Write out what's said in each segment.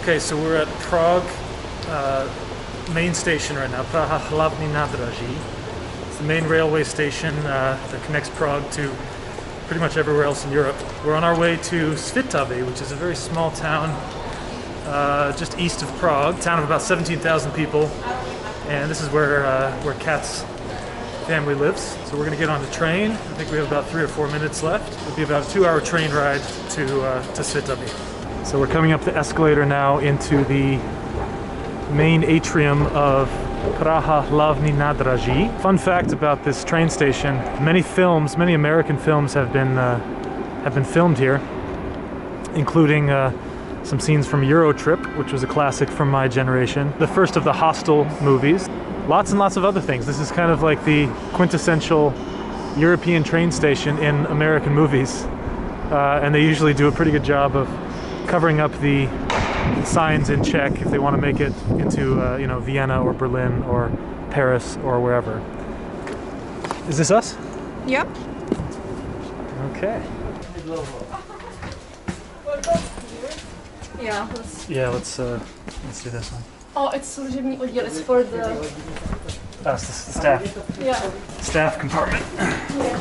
Okay, so we're at Prague main station right now, Praha Hlavní nádraží. It's the main railway station that connects Prague to pretty much everywhere else in Europe. We're on our way to Svitavy, which is a very small town just east of Prague, a town of about 17,000 people, and this is where Kat's family lives. So we're going to get on the train. I think we have about 3 or 4 minutes left. It'll be about a 2-hour train ride to Svitavy. So we're coming up the escalator now into the main atrium of Praha Hlavní nádraží. Fun fact about this train station: many American films have been filmed here, including some scenes from Euro Trip, which was a classic from my generation, the first of the Hostel movies, lots and lots of other things. This is kind of like the quintessential European train station in American movies, and they usually do a pretty good job of covering up the signs in Czech if they want to make it into Vienna or Berlin or Paris or wherever. Is this us? Yep. Okay. Yeah, let's do this one. Oh, it's služební oddíl. It's for the... That's the staff. Yeah. Staff compartment. Yeah.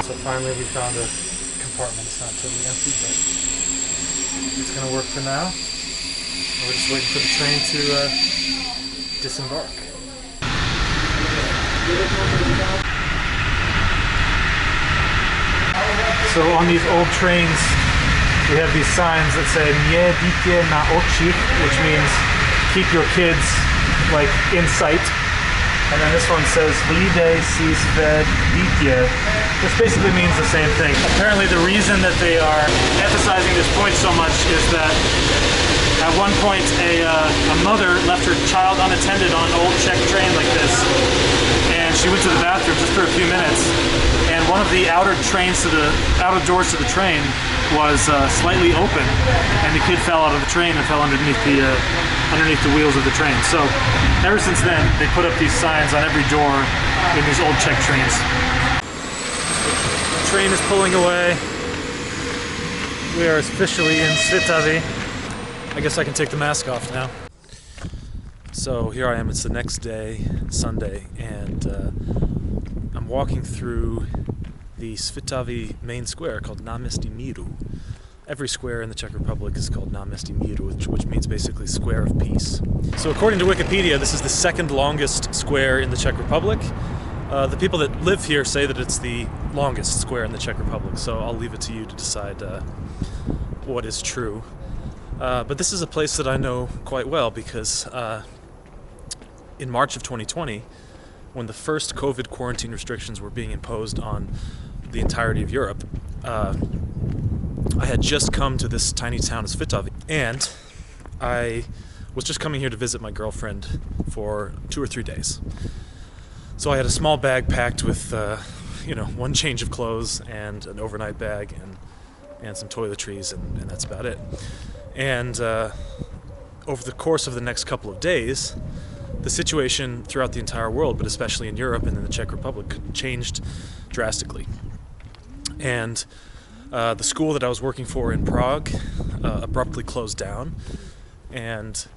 So finally we found a compartment. It's not totally empty, but it's going to work for now. We're just waiting for the train to disembark. So on these old trains, we have these signs that say "Nie dítě na očích," which means keep your kids like in sight. And then this one says "Hlídej si své dítě," which basically means the same thing. Apparently the reason that they are emphasizing this point so much is that at one point a mother left her child unattended on an old Czech train like this, and she went to the bathroom just for a few minutes, and one of the outer doors to the train was slightly open, and the kid fell out of the train and fell underneath the wheels of the train. So ever since then, they put up these signs on every door in these old Czech trains. The train is pulling away. We are officially in Svitavy. I guess I can take the mask off now. So here I am, it's the next day, Sunday, and I'm walking through the Svitavy main square called Náměstí Míru. Every square in the Czech Republic is called Náměstí Míru, which means basically square of peace. So according to Wikipedia, this is the second longest square in the Czech Republic. The people that live here say that it's the longest square in the Czech Republic, so I'll leave it to you to decide what is true. But this is a place that I know quite well because in March of 2020, when the first COVID quarantine restrictions were being imposed on the entirety of Europe, I had just come to this tiny town of Svitavy, and I was just coming here to visit my girlfriend for 2 or 3 days. So I had a small bag packed with, one change of clothes and an overnight bag and some toiletries, and that's about it. And over the course of the next couple of days, the situation throughout the entire world, but especially in Europe and in the Czech Republic, changed drastically. And the school that I was working for in Prague abruptly closed down and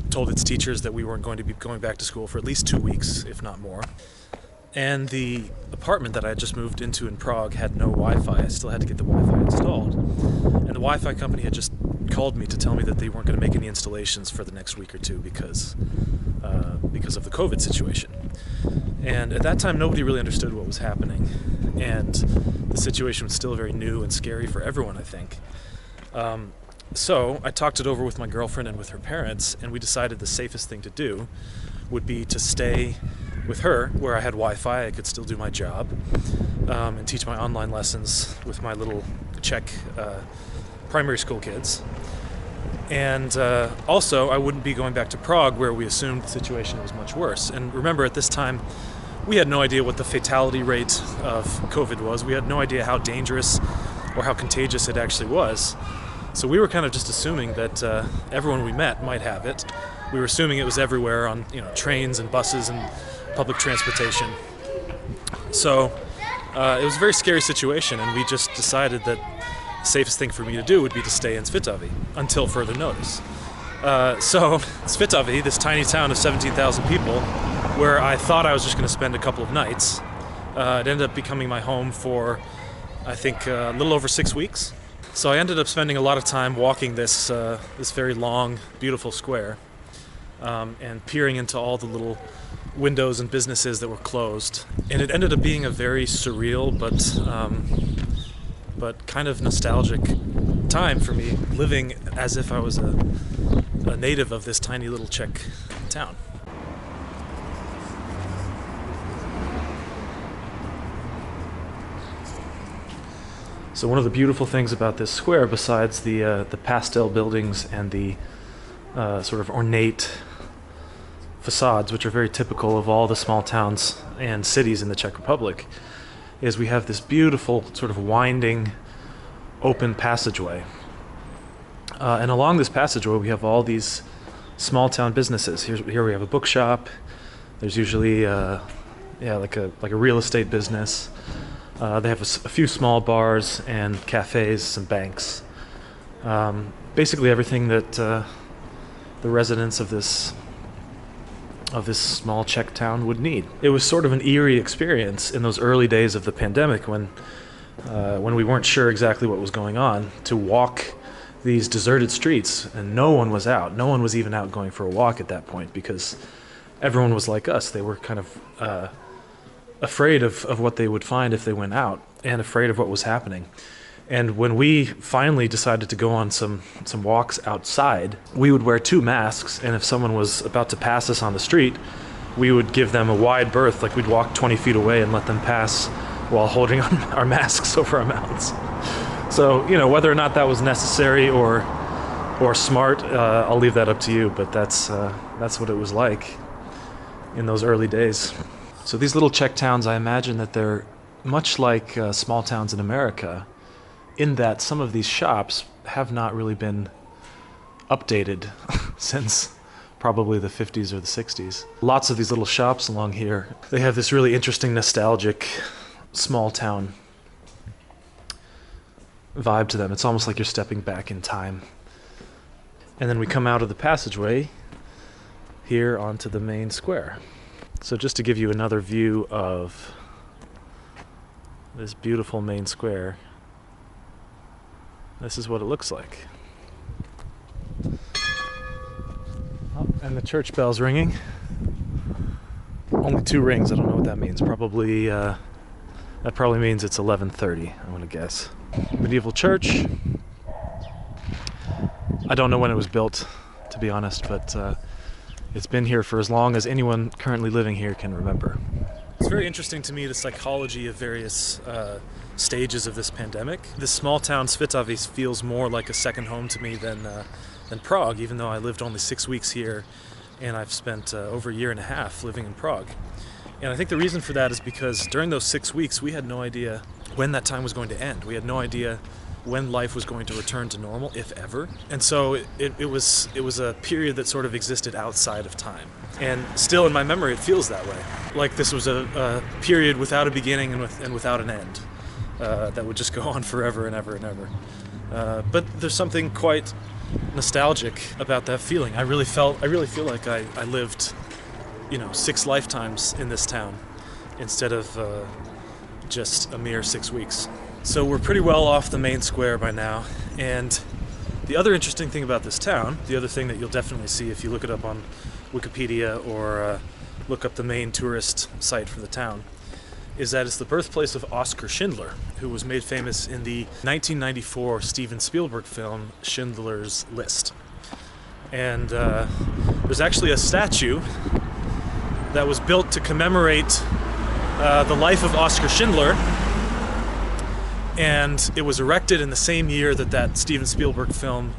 told its teachers that we weren't going to be going back to school for at least 2 weeks, if not more. And the apartment that I had just moved into in Prague had no Wi-Fi. I still had to get the Wi-Fi installed. And the Wi-Fi company had just called me to tell me that they weren't going to make any installations for the next week or two because of the COVID situation. And at that time, nobody really understood what was happening. And the situation was still very new and scary for everyone, I think. So I talked it over with my girlfriend and with her parents, and we decided the safest thing to do would be to stay with her where I had Wi-Fi. I could still do my job and teach my online lessons with my little Czech primary school kids. And also, I wouldn't be going back to Prague where we assumed the situation was much worse. And remember, at this time, we had no idea what the fatality rate of COVID was. We had no idea how dangerous or how contagious it actually was. So we were kind of just assuming that everyone we met might have it. We were assuming it was everywhere on trains and buses and public transportation. So it was a very scary situation, and we just decided that the safest thing for me to do would be to stay in Svitavy until further notice. So Svitavy, this tiny town of 17,000 people, where I thought I was just going to spend a couple of nights, it ended up becoming my home for, I think, a little over 6 weeks. So I ended up spending a lot of time walking this very long, beautiful square, and peering into all the little windows and businesses that were closed. And it ended up being a very surreal but kind of nostalgic time for me, living as if I was a native of this tiny little Czech town. So one of the beautiful things about this square, besides the pastel buildings and the sort of ornate facades, which are very typical of all the small towns and cities in the Czech Republic, is we have this beautiful sort of winding open passageway. And along this passageway we have all these small town businesses. Here we have a bookshop. There's usually like a real estate business. They have a few small bars and cafes, some banks. Basically everything that the residents of this small Czech town would need. It was sort of an eerie experience in those early days of the pandemic when we weren't sure exactly what was going on, to walk these deserted streets and no one was out. No one was even out going for a walk at that point because everyone was like us. They were kind of afraid of what they would find if they went out, and afraid of what was happening. And when we finally decided to go on some walks outside, we would wear 2 masks, and if someone was about to pass us on the street, we would give them a wide berth, like we'd walk 20 feet away and let them pass while holding our masks over our mouths. So, you know, whether or not that was necessary or smart, I'll leave that up to you, but that's what it was like in those early days. So these little Czech towns, I imagine that they're much like small towns in America, in that some of these shops have not really been updated since probably the 50s or the 60s. Lots of these little shops along here, they have this really interesting, nostalgic, small town vibe to them. It's almost like you're stepping back in time. And then we come out of the passageway here onto the main square. So just to give you another view of this beautiful main square, this is what it looks like. Oh, and the church bell's ringing. Only 2 rings, I don't know what that means. Probably, that probably means it's 11:30, I'm gonna guess. Medieval church. I don't know when it was built, to be honest, but it's been here for as long as anyone currently living here can remember. It's very interesting to me, the psychology of various stages of this pandemic. This small town Svitavy feels more like a second home to me than Prague, even though I lived only 6 weeks here and I've spent over a year and a half living in Prague. And I think the reason for that is because during those 6 weeks we had no idea when that time was going to end. We had no idea when life was going to return to normal, if ever. And so it was a period that sort of existed outside of time. And still in my memory it feels that way. Like this was a period without a beginning and without an end. That would just go on forever and ever and ever. But there's something quite nostalgic about that feeling. I really feel like I lived, 6 lifetimes in this town instead of just a mere 6 weeks. So we're pretty well off the main square by now, and the other interesting thing about this town, the other thing that you'll definitely see if you look it up on Wikipedia or look up the main tourist site for the town, is that it's the birthplace of Oskar Schindler, who was made famous in the 1994 Steven Spielberg film Schindler's List. And there's actually a statue that was built to commemorate the life of Oskar Schindler, and it was erected in the same year that Steven Spielberg film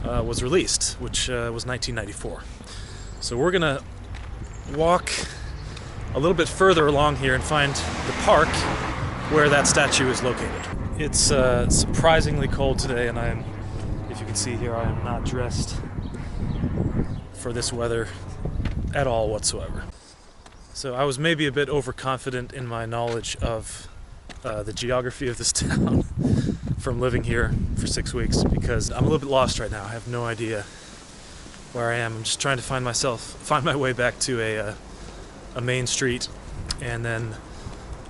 was released, which was 1994. So we're gonna walk a little bit further along here and find the park where that statue is located. It's surprisingly cold today, and if you can see here, I am not dressed for this weather at all whatsoever. So I was maybe a bit overconfident in my knowledge of the geography of this town from living here for 6 weeks, because I'm a little bit lost right now. I have no idea where I am. I'm just trying to find my way back to a main street, and then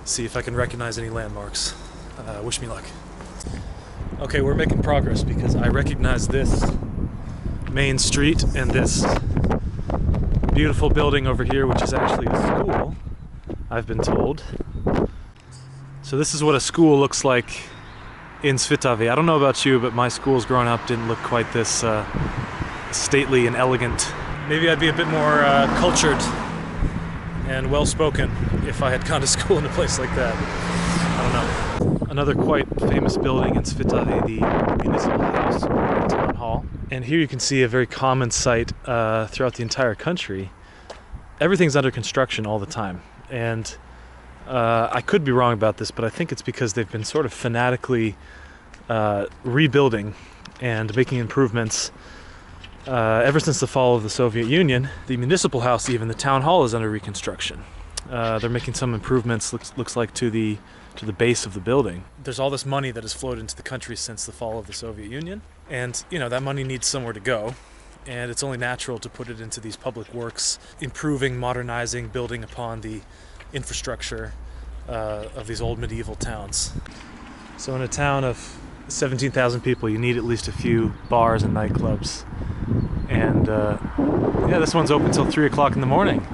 see if I can recognize any landmarks. Wish me luck. Okay, we're making progress because I recognize this main street and this beautiful building over here, which is actually a school, I've been told. So this is what a school looks like in Svitavy. I don't know about you, but my schools growing up didn't look quite this stately and elegant. Maybe I'd be a bit more cultured and well-spoken if I had gone to school in a place like that. I don't know. Another quite famous building in Svitavy, the municipal house, or town hall. And here you can see a very common sight throughout the entire country. Everything's under construction all the time. And I could be wrong about this, but I think it's because they've been sort of fanatically rebuilding and making improvements ever since the fall of the Soviet Union. The municipal house, even the town hall, is under reconstruction. They're making some improvements, looks like, to the base of the building. There's all this money that has flowed into the country since the fall of the Soviet Union, and that money needs somewhere to go, and it's only natural to put it into these public works, improving, modernizing, building upon the infrastructure of these old medieval towns. So in a town of 17,000 people, you need at least a few bars and nightclubs. And yeah, this one's open till 3 o'clock in the morning.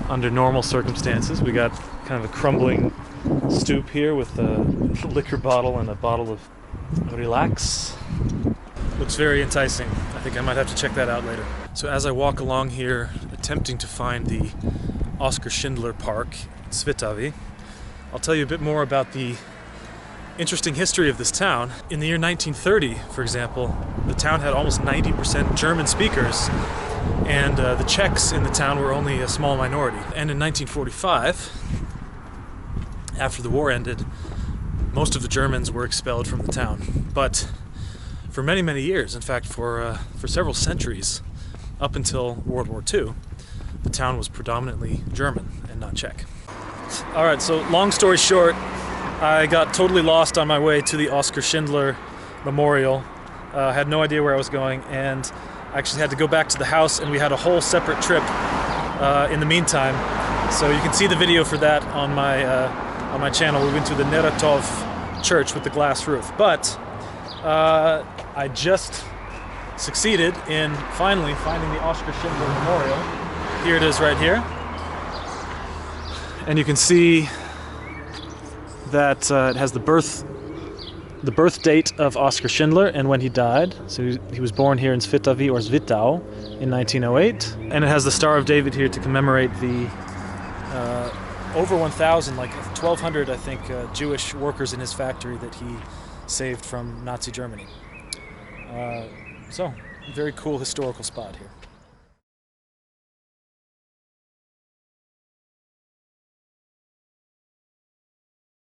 Under normal circumstances, we got kind of a crumbling stoop here with a liquor bottle and a bottle of Relax. Looks very enticing. I think I might have to check that out later. So as I walk along here, attempting to find the Oskar Schindler Park in Svitavy, I'll tell you a bit more about the interesting history of this town. In the year 1930, for example, the town had almost 90% German speakers, and the Czechs in the town were only a small minority. And in 1945, after the war ended, most of the Germans were expelled from the town. But for many, many years, in fact for several centuries, up until World War II, the town was predominantly German and not Czech. Alright, so long story short, I got totally lost on my way to the Oskar Schindler Memorial. I had no idea where I was going, and I actually had to go back to the house, and we had a whole separate trip in the meantime. So you can see the video for that on my channel. We went to the Neratov church with the glass roof. But I just succeeded in finally finding the Oskar Schindler Memorial. Here it is right here. And you can see that it has the birth date of Oskar Schindler and when he died. So he was born here in Svitavy, or Svitau, in 1908. And it has the Star of David here to commemorate the over 1,000, like 1,200, I think, Jewish workers in his factory that he saved from Nazi Germany. So, very cool historical spot here.